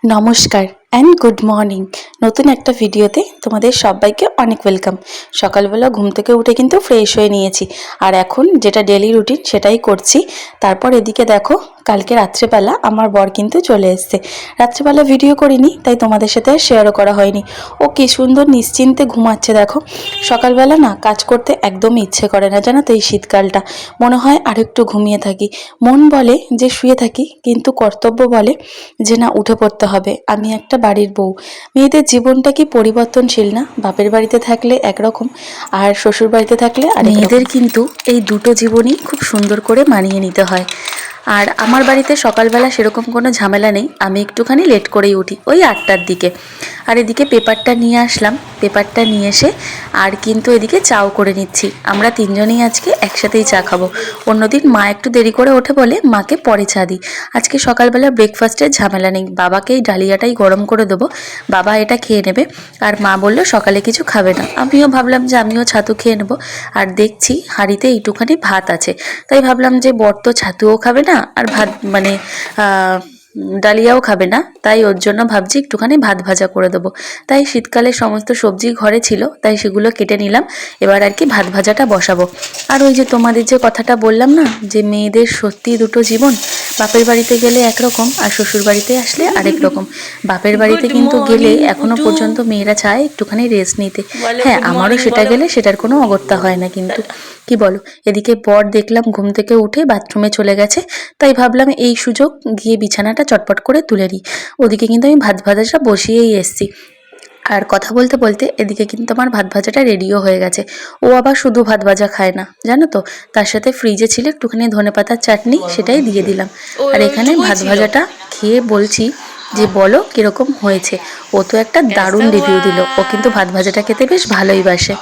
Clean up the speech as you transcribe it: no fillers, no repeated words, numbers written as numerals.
নমস্কার and good morning. নতুন একটা ভিডিওতে তোমাদের সবাইকে অনেক ওয়েলকাম। সকালবেলা ঘুম থেকে উঠে কিন্তু ফ্রেশ হয়ে নিয়েছি, আর এখন যেটা ডেলি রুটিন সেটাই করছি। তারপর এদিকে দেখো, কালকে রাত্রেবেলা আমার বর কিন্তু চলে এসছে। রাত্রেবেলা ভিডিও করিনি, তাই তোমাদের সাথে আর শেয়ারও করা হয়নি। ও কি সুন্দর নিশ্চিন্তে ঘুমাচ্ছে দেখো। সকালবেলা না কাজ করতে একদমই ইচ্ছে করে না, জানো তো। এই শীতকালটা মনে হয় আরেকটু ঘুমিয়ে থাকি। মন বলে যে শুয়ে থাকি, কিন্তু কর্তব্য বলে যে না, উঠে পড়তে হবে। আমি একটা বাড়ির বউ। মেয়েদের জীবনটা কি পরিবর্তনশীল না? বাপের বাড়িতে থাকলে একরকম, আর শ্বশুর বাড়িতে থাকলে আর মেয়েদের কিন্তু এই দুটো জীবনই খুব সুন্দর করে মানিয়ে নিতে হয়। আর আমার বাড়িতে সকালবেলা সেরকম কোনো ঝামেলা নেই, আমি একটুখানি লেট করেই উঠি, ওই 8টার দিকে। আর এদিকে পেপারটা নিয়ে আসলাম, পেপারটা নিয়ে এসে আর কিন্তু এদিকে চাও করে নিচ্ছি। আমরা তিনজনেই আজকে একসাথেই চা খাবো। অন্যদিন মা একটু দেরি করে ওঠে বলে মাকে পরে চা দিই। আজকে সকালবেলা ব্রেকফাস্টের ঝামেলা নেই, বাবাকেই ডালিয়াটাই গরম করে দেবো, বাবা এটা খেয়ে নেবে। আর মা বললো সকালে কিছু খাবে না। আমিও ভাবলাম যে আমিও ছাতু খেয়ে নেবো। আর দেখছি হাঁড়িতে এইটুখানি ভাত আছে, তাই ভাবলাম যে বর তো ছাতুও খাবে না আর ভাত মানে ডালিয়াও খাবে না, তাই ওর জন্য ভাবছি একটুখানি ভাত ভাজা করে দেবো। তাই শীতকালে সমস্ত সবজি ঘরে ছিল, তাই সেগুলো কেটে নিলাম। এবার আর কি ভাত ভাজাটা বসাবো। আর ওই যে তোমাদের যে কথাটা বললাম না, যে মেয়েদের সত্যি দুটো জীবন, বাপের বাড়িতে গেলে একরকম আর শ্বশুর বাড়িতে আসলে আরেক রকম। বাপের বাড়িতে কিন্তু গেলে এখনো পর্যন্ত মেয়েরা চায় একটুখানি রেস্ট নিতে। হ্যাঁ, আমারও সেটা গেলে সেটার কোনো অগত্যা হয় না, কিন্তু কি বলো। এদিকে বর দেখলাম ঘুম থেকে উঠে বাথরুমে চলে গেছে, তাই ভাবলাম এই সুযোগ গিয়ে বিছানাটা চটপট করে তুলে নিই। ওদিকে কিন্তু আমি ভাত ভাজাটা বসিয়েই এসছি। আর কথা বলতে বলতে এদিকে কিন্তু আমার ভাত ভাজাটা রেডিও হয়ে গেছে। ও আবার শুধু ভাত ভাজা খায় না, জানো তো। তার সাথে ফ্রিজে ছিল একটুখানি ধনেপাতার চাটনি, সেটাই দিয়ে দিলাম। আর এখানে ভাত ভাজাটা খেয়ে বলছি যে বলো কিরকম হয়েছে। ও তো একটা দারুণ রিভিউ দিল, ও কিন্তু ভাত ভাজাটা খেতে বেশ ভালোই বাসে।